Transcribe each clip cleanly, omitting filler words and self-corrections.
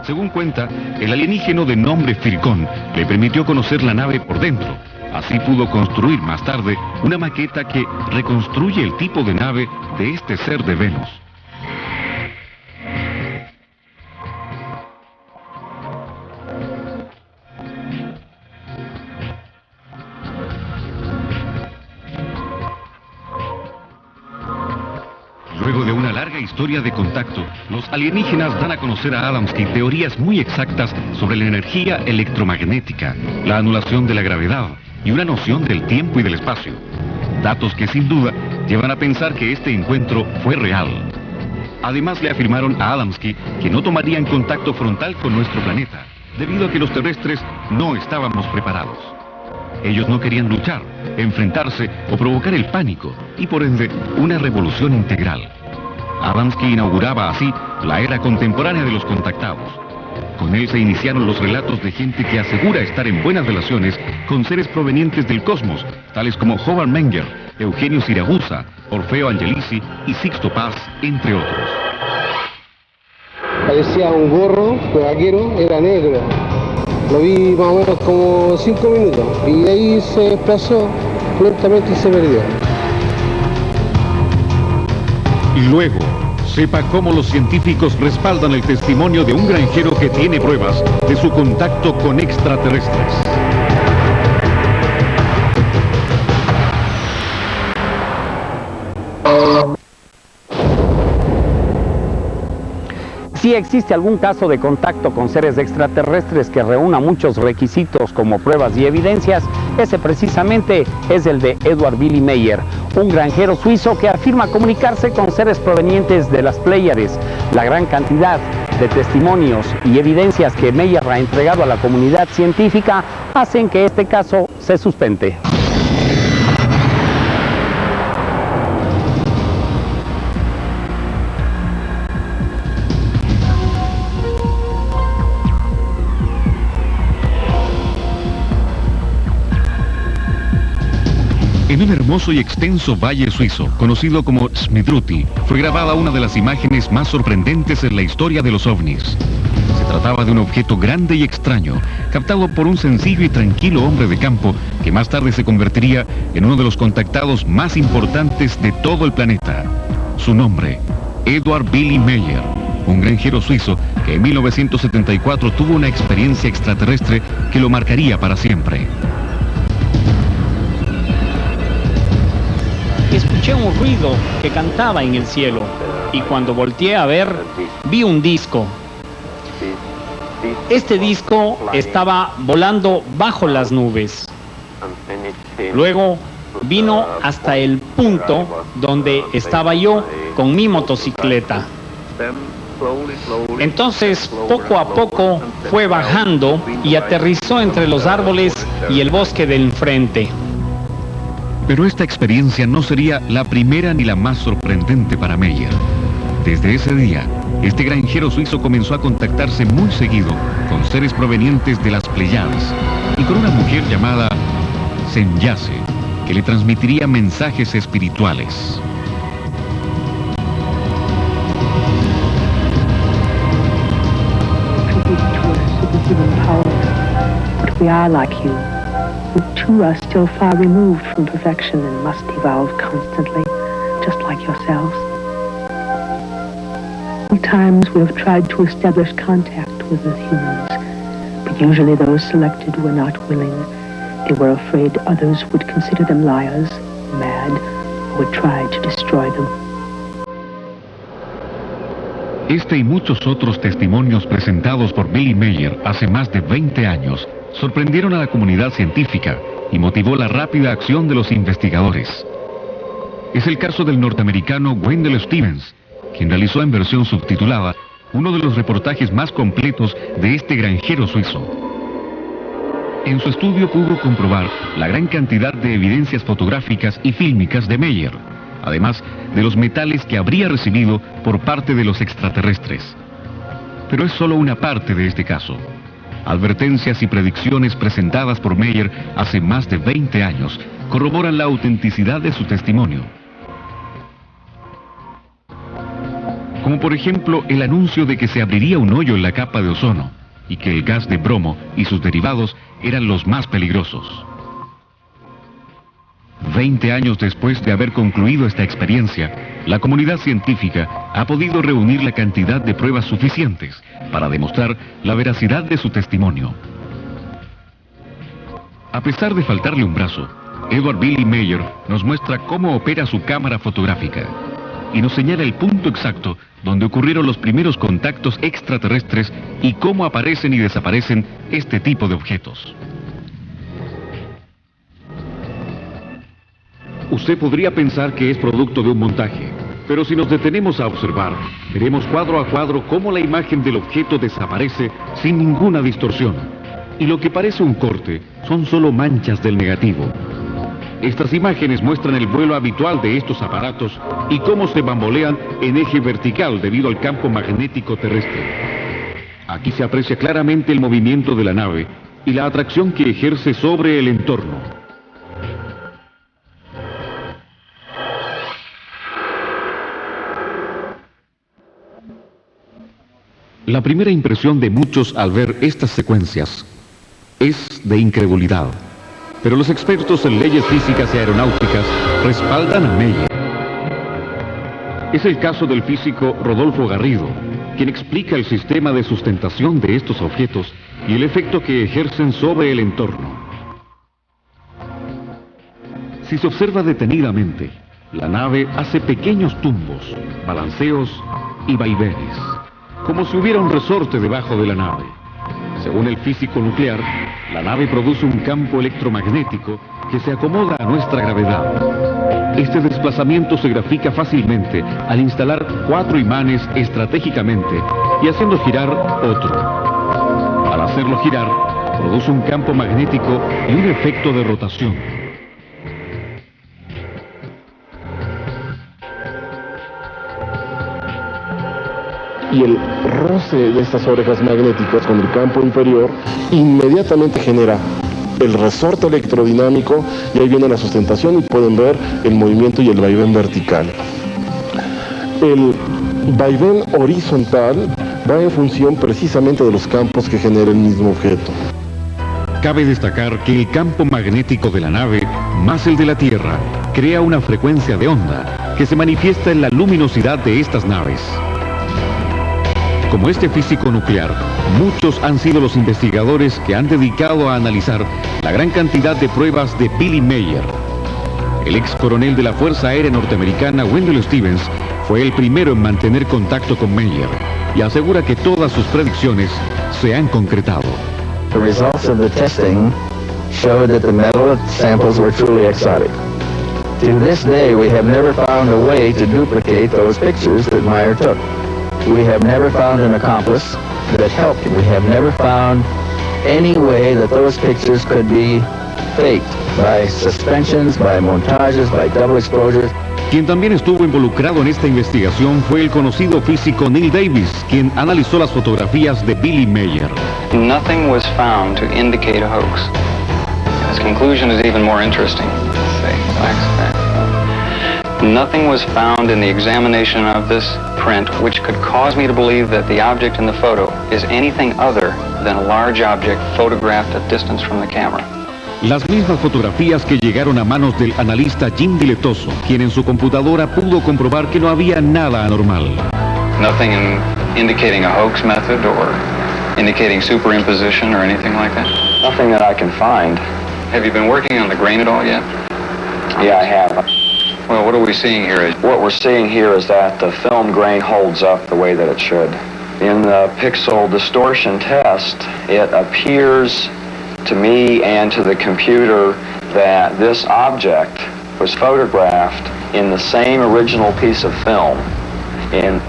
Según cuenta, el alienígeno de nombre Fircón le permitió conocer la nave por dentro. Así pudo construir más tarde una maqueta que reconstruye el tipo de nave de este ser de Venus. Luego de una larga historia de contacto, los alienígenas dan a conocer a Adamski teorías muy exactas sobre la energía electromagnética, la anulación de la gravedad y una noción del tiempo y del espacio. Datos que sin duda llevan a pensar que este encuentro fue real. Además le afirmaron a Adamski que no tomarían contacto frontal con nuestro planeta, debido a que los terrestres no estábamos preparados. Ellos no querían luchar, enfrentarse o provocar el pánico y por ende una revolución integral. Adamski inauguraba así la era contemporánea de los contactados. Con él se iniciaron los relatos de gente que asegura estar en buenas relaciones con seres provenientes del cosmos, tales como Howard Menger, Eugenio Siragusa, Orfeo Angelici y Sixto Paz, entre otros. Parecía un gorro de vaquero, era negro. Lo vi más o menos como 5 minutos y de ahí se desplazó lentamente y se perdió. Y luego, sepa cómo los científicos respaldan el testimonio de un granjero que tiene pruebas de su contacto con extraterrestres. Si existe algún caso de contacto con seres extraterrestres que reúna muchos requisitos como pruebas y evidencias, ese precisamente es el de Edward Billy Meyer, un granjero suizo que afirma comunicarse con seres provenientes de las Pléyades. La gran cantidad de testimonios y evidencias que Meyer ha entregado a la comunidad científica hacen que este caso se suspende. En un hermoso y extenso valle suizo, conocido como Smidruti, fue grabada una de las imágenes más sorprendentes en la historia de los ovnis. Se trataba de un objeto grande y extraño, captado por un sencillo y tranquilo hombre de campo, que más tarde se convertiría en uno de los contactados más importantes de todo el planeta. Su nombre, Edward Billy Meyer, un granjero suizo que en 1974 tuvo una experiencia extraterrestre que lo marcaría para siempre. Escuché un ruido que cantaba en el cielo y cuando volteé a ver, vi un disco. Este disco estaba volando bajo las nubes. Luego vino hasta el punto donde estaba yo con mi motocicleta. Entonces, poco a poco fue bajando y aterrizó entre los árboles y el bosque del enfrente. Pero esta experiencia no sería la primera ni la más sorprendente para Meyer. Desde ese día, este granjero suizo comenzó a contactarse muy seguido con seres provenientes de las Pléyades y con una mujer llamada Senyase, que le transmitiría mensajes espirituales. who too are still far removed from perfection and must evolve constantly, just like yourselves. Sometimes we have tried to establish contact with the humans, but usually those selected were not willing. They were afraid others would consider them liars, mad, or would try to destroy them. Este y muchos otros testimonios presentados por Billy Meyer hace más de 20 años sorprendieron a la comunidad científica y motivó la rápida acción de los investigadores. Es el caso del norteamericano Wendell Stevens, quien realizó en versión subtitulada uno de los reportajes más completos de este granjero suizo. En su estudio pudo comprobar la gran cantidad de evidencias fotográficas y fílmicas de Meyer, además de los metales que habría recibido por parte de los extraterrestres. Pero es solo una parte de este caso. Advertencias y predicciones presentadas por Meyer hace más de 20 años corroboran la autenticidad de su testimonio. como por ejemplo el anuncio de que se abriría un hoyo en la capa de ozono y que el gas de bromo y sus derivados eran los más peligrosos. 20 años después de haber concluido esta experiencia, la comunidad científica ha podido reunir la cantidad de pruebas suficientes para demostrar la veracidad de su testimonio. A pesar de faltarle un brazo, Edward Billy Meyer nos muestra cómo opera su cámara fotográfica y nos señala el punto exacto donde ocurrieron los primeros contactos extraterrestres y cómo aparecen y desaparecen este tipo de objetos. Usted podría pensar que es producto de un montaje, pero si nos detenemos a observar, veremos cuadro a cuadro cómo la imagen del objeto desaparece sin ninguna distorsión. Y lo que parece un corte son solo manchas del negativo. Estas imágenes muestran el vuelo habitual de estos aparatos y cómo se bambolean en eje vertical debido al campo magnético terrestre. Aquí se aprecia claramente el movimiento de la nave y la atracción que ejerce sobre el entorno. La primera impresión de muchos al ver estas secuencias es de incredulidad, pero los expertos en leyes físicas y aeronáuticas respaldan a Meyer. Es el caso del físico Rodolfo Garrido, quien explica el sistema de sustentación de estos objetos y el efecto que ejercen sobre el entorno. Si se observa detenidamente, la nave hace pequeños tumbos, balanceos y vaivenes, como si hubiera un resorte debajo de la nave. Según el físico nuclear, la nave produce un campo electromagnético que se acomoda a nuestra gravedad. Este desplazamiento se grafica fácilmente al instalar 4 imanes estratégicamente y haciendo girar otro. Al hacerlo girar, produce un campo magnético y un efecto de rotación. Y el roce de estas orejas magnéticas con el campo inferior inmediatamente genera el resorte electrodinámico y ahí viene la sustentación y pueden ver el movimiento y el vaivén vertical. El vaivén horizontal va en función precisamente de los campos que genera el mismo objeto. Cabe destacar que el campo magnético de la nave, más el de la Tierra, crea una frecuencia de onda que se manifiesta en la luminosidad de estas naves. Como este físico nuclear, muchos han sido los investigadores que han dedicado a analizar la gran cantidad de pruebas de Billy Meyer. El ex coronel de la Fuerza Aérea Norteamericana, Wendell Stevens, fue el primero en mantener contacto con Meyer y asegura que todas sus predicciones se han concretado. The results of the testing showed that the metal samples were truly exotic. To this day, we have never found a way to duplicate those pictures that Meyer took. We have never found an accomplice that helped. We have never found any way that those pictures could be faked by suspensions, by montages, by double exposures. Quien también estuvo involucrado en esta investigación fue el conocido físico Neil Davis, quien analizó las fotografías de Billy Meyer. Nothing was found to indicate a hoax. His conclusion is even more interesting. Nothing was found in the examination of this print which could cause me to believe that the object in the photo is anything other than a large object photographed at distance from the camera. Las mismas fotografías que llegaron a manos del analista Jim Diletoso, quien en su computadora pudo comprobar que no había nada anormal. Nothing indicating a hoax method or indicating superimposition or anything like that? Nothing that I can find. Have you been working on the grain at all yet? Yeah, I have. Well, what are we seeing here? What we're seeing here is that the film grain holds up the way that it should. In the pixel distortion test, it appears to me and to the computer that this object was photographed in the same original piece of film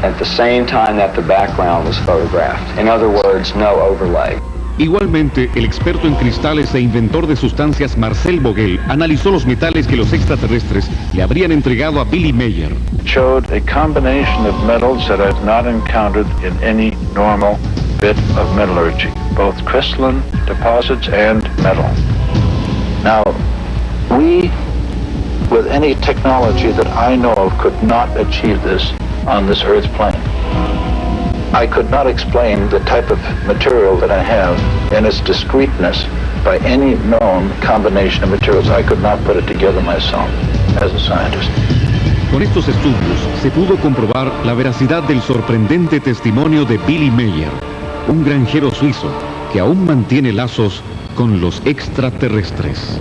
at the same time that the background was photographed. In other words, no overlay. Igualmente, el experto en cristales e inventor de sustancias Marcel Vogel analizó los metales que los extraterrestres le habrían entregado a Billy Meyer. Showed a combination of metals that I've not encountered in any normal bit of metallurgy, both crystalline deposits and metal. Now, we, with any technology that I know of, could not achieve this on this Earth plane. I could not explain the type of material that I have and its discreteness by any known combination of materials. I could not put it together myself as a scientist. Con estos estudios se pudo comprobar la veracidad del sorprendente testimonio de Billy Meier, un granjero suizo que aún mantiene lazos con los extraterrestres.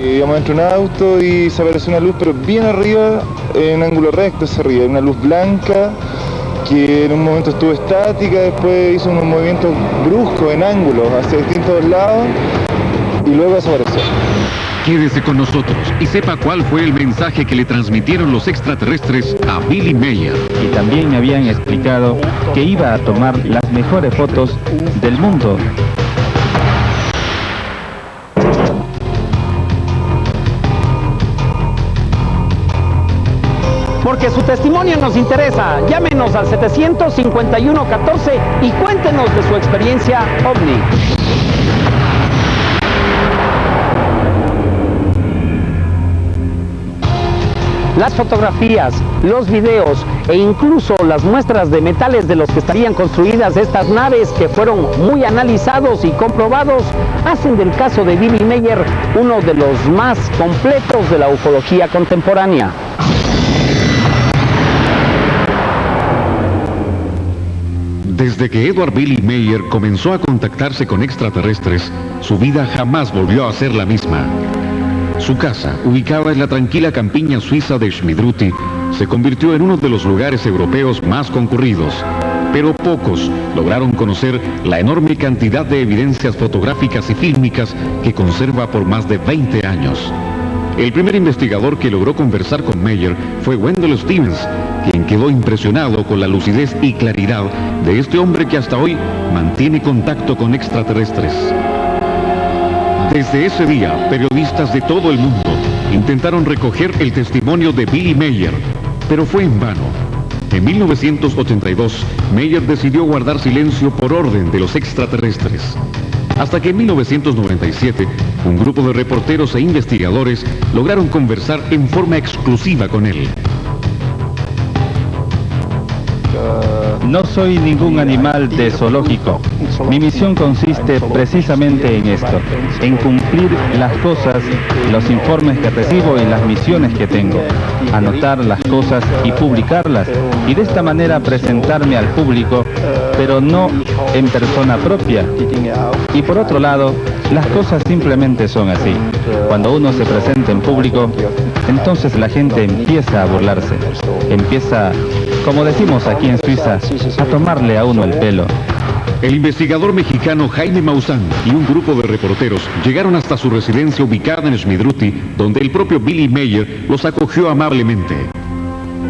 Íbamos dentro de un auto y se apareció una luz, pero bien arriba, en ángulo recto hacia arriba, una luz blanca que en un momento estuvo estática, después hizo unos movimientos bruscos en ángulos hacia distintos lados y luego desapareció. Quédese con nosotros y sepa cuál fue el mensaje que le transmitieron los extraterrestres a Billy Meier. Y también me habían explicado que iba a tomar las mejores fotos del mundo. Porque su testimonio nos interesa. Llámenos al 751-14 y cuéntenos de su experiencia OVNI. Las fotografías, los videos e incluso las muestras de metales de los que estarían construidas estas naves, que fueron muy analizados y comprobados, hacen del caso de Billy Meier uno de los más completos de la ufología contemporánea. Desde que Edward Billy Meier comenzó a contactarse con extraterrestres, su vida jamás volvió a ser la misma. Su casa, ubicada en la tranquila campiña suiza de Schmidruti, se convirtió en uno de los lugares europeos más concurridos, pero pocos lograron conocer la enorme cantidad de evidencias fotográficas y fílmicas que conserva por más de 20 años. El primer investigador que logró conversar con Meier fue Wendell Stevens, quien quedó impresionado con la lucidez y claridad de este hombre que hasta hoy mantiene contacto con extraterrestres. Desde ese día, periodistas de todo el mundo intentaron recoger el testimonio de Billy Meier, pero fue en vano. En 1982, Meier decidió guardar silencio por orden de los extraterrestres. Hasta que en 1997, un grupo de reporteros e investigadores lograron conversar en forma exclusiva con él. No soy ningún animal de zoológico. Mi misión consiste precisamente en esto, en cumplir las cosas, los informes que recibo y las misiones que tengo, anotar las cosas y publicarlas, y de esta manera presentarme al público, pero no en persona propia. Y por otro lado, las cosas simplemente son así. Cuando uno se presenta en público, entonces la gente empieza a burlarse, empieza, como decimos aquí en Suiza, a tomarle a uno el pelo. El investigador mexicano Jaime Maussan y un grupo de reporteros llegaron hasta su residencia ubicada en Schmidruti, donde el propio Billy Meier los acogió amablemente.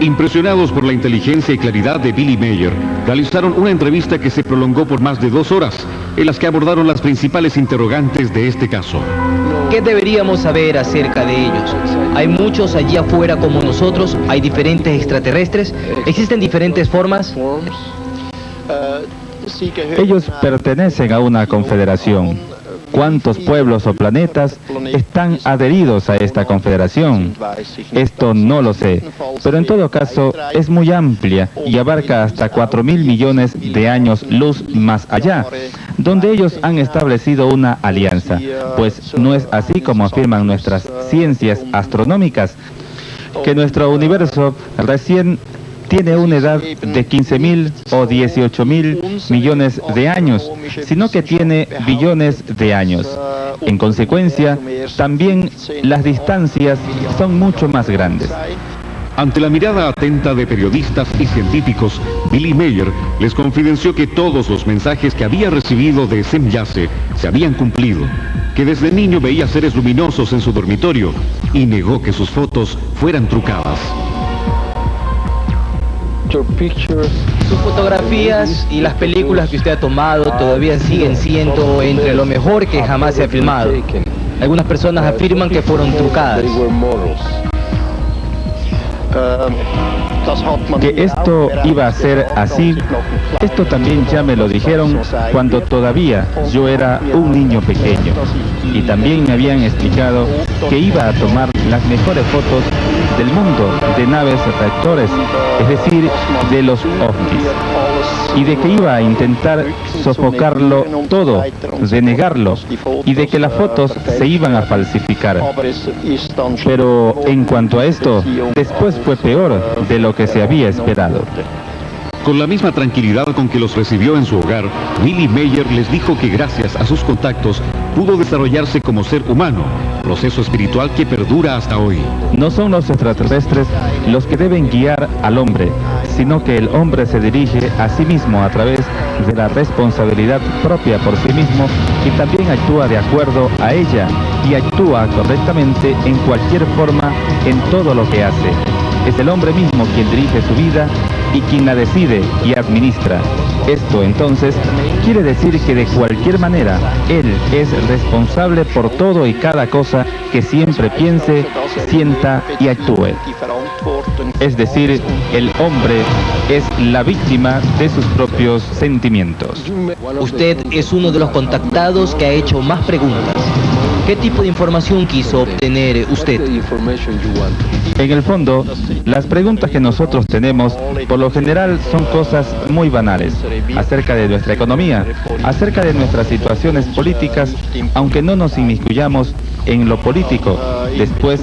Impresionados por la inteligencia y claridad de Billy Meier, realizaron una entrevista que se prolongó por más de 2 horas, en las que abordaron las principales interrogantes de este caso. ¿Qué deberíamos saber acerca de ellos? Hay muchos allí afuera como nosotros, hay diferentes extraterrestres, existen diferentes formas. Ellos pertenecen a una confederación. ¿Cuántos pueblos o planetas están adheridos a esta confederación? Esto no lo sé, pero en todo caso es muy amplia y abarca hasta 4.000 millones de años luz más allá, donde ellos han establecido una alianza, pues no es así como afirman nuestras ciencias astronómicas, que nuestro universo recién tiene una edad de 15.000 o 18.000 millones de años, sino que tiene billones de años. En consecuencia, también las distancias son mucho más grandes. Ante la mirada atenta de periodistas y científicos, Billy Meier les confidenció que todos los mensajes que había recibido de Semyase se habían cumplido, que desde niño veía seres luminosos en su dormitorio y negó que sus fotos fueran trucadas. Sus fotografías y las películas que usted ha tomado todavía siguen siendo entre lo mejor que jamás se ha filmado. Algunas personas afirman que fueron trucadas. Que esto iba a ser así, esto también ya me lo dijeron cuando todavía yo era un niño pequeño. Y también me habían explicado que iba a tomar las mejores fotos del mundo de naves reactores, es decir, de los ovnis, y de que iba a intentar sofocarlo todo, de negarlo, y de que las fotos se iban a falsificar. Pero en cuanto a esto, después fue peor de lo que se había esperado. Con la misma tranquilidad con que los recibió en su hogar, Billy Meier les dijo que gracias a sus contactos pudo desarrollarse como ser humano, proceso espiritual que perdura hasta hoy. No son los extraterrestres los que deben guiar al hombre, sino que el hombre se dirige a sí mismo a través de la responsabilidad propia por sí mismo y también actúa de acuerdo a ella y actúa correctamente en cualquier forma en todo lo que hace. Es el hombre mismo quien dirige su vida y quien la decide y administra. Esto entonces quiere decir que de cualquier manera él es responsable por todo y cada cosa que siempre piense, sienta y actúe. Es decir, el hombre es la víctima de sus propios sentimientos. Usted es uno de los contactados que ha hecho más preguntas. ¿Qué tipo de información quiso obtener usted? En el fondo, las preguntas que nosotros tenemos, por lo general, son cosas muy banales, acerca de nuestra economía, acerca de nuestras situaciones políticas, aunque no nos inmiscuyamos en lo político. Después,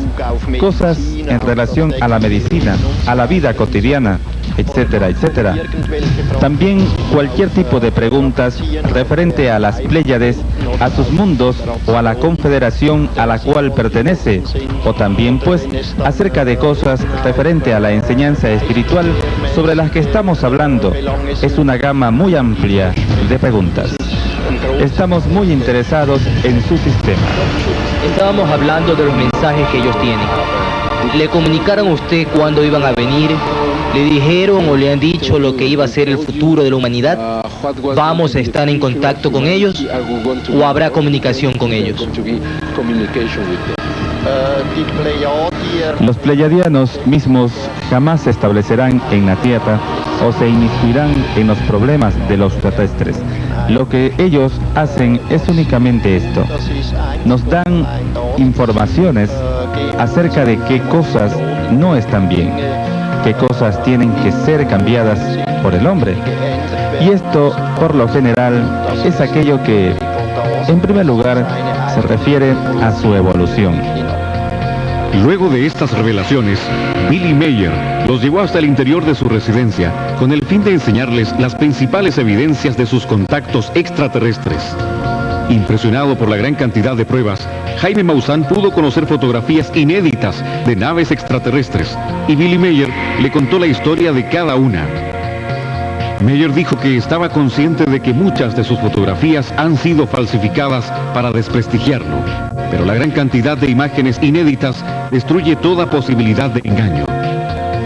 cosas en relación a la medicina, a la vida cotidiana, etcétera, etcétera. También cualquier tipo de preguntas referente a las Pléyades, a sus mundos o a la confederación a la cual pertenece, o también pues acerca de cosas referente a la enseñanza espiritual sobre las que estamos hablando. Es una gama muy amplia de preguntas. Estamos muy interesados en su sistema. Estábamos hablando de los mensajes que ellos tienen. ¿Le comunicaron a usted cuándo iban a venir? ¿Le dijeron o le han dicho lo que iba a ser el futuro de la humanidad? ¿Vamos a estar en contacto con ellos o habrá comunicación con ellos? Los pleyadianos mismos jamás se establecerán en la Tierra o se inmiscuirán en los problemas de los terrestres. Lo que ellos hacen es únicamente esto. Nos dan informaciones acerca de qué cosas no están bien, qué cosas tienen que ser cambiadas por el hombre. Y esto, por lo general, es aquello que, en primer lugar, se refiere a su evolución. Luego de estas revelaciones, Billy Meier los llevó hasta el interior de su residencia con el fin de enseñarles las principales evidencias de sus contactos extraterrestres. Impresionado por la gran cantidad de pruebas, Jaime Maussan pudo conocer fotografías inéditas de naves extraterrestres y Billy Meier le contó la historia de cada una. Meier dijo que estaba consciente de que muchas de sus fotografías han sido falsificadas para desprestigiarlo, pero la gran cantidad de imágenes inéditas destruye toda posibilidad de engaño.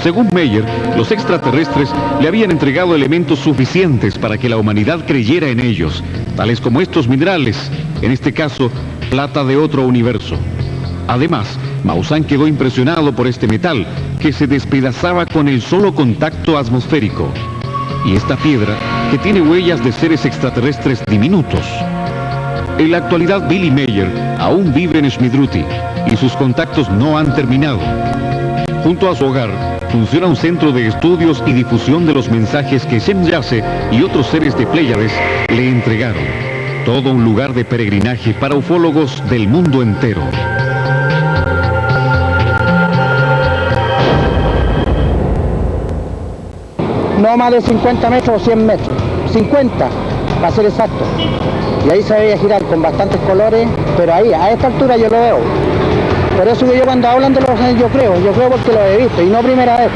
Según Meier, los extraterrestres le habían entregado elementos suficientes para que la humanidad creyera en ellos, tales como estos minerales, en este caso, plata de otro universo. Además, Maussan quedó impresionado por este metal, que se despedazaba con el solo contacto atmosférico. Y esta piedra, que tiene huellas de seres extraterrestres diminutos. En la actualidad, Billy Meier aún vive en Schmidruti y sus contactos no han terminado. Junto a su hogar, funciona un centro de estudios y difusión de los mensajes que Shem Yase y otros seres de Pléyades le entregaron. Todo un lugar de peregrinaje para ufólogos del mundo entero. No más de 50 metros o 100 metros. 50, para ser exacto. Y ahí se veía girar con bastantes colores, pero ahí, a esta altura yo lo veo. Por eso que yo cuando hablan de los yo creo porque lo he visto, y no primera vez.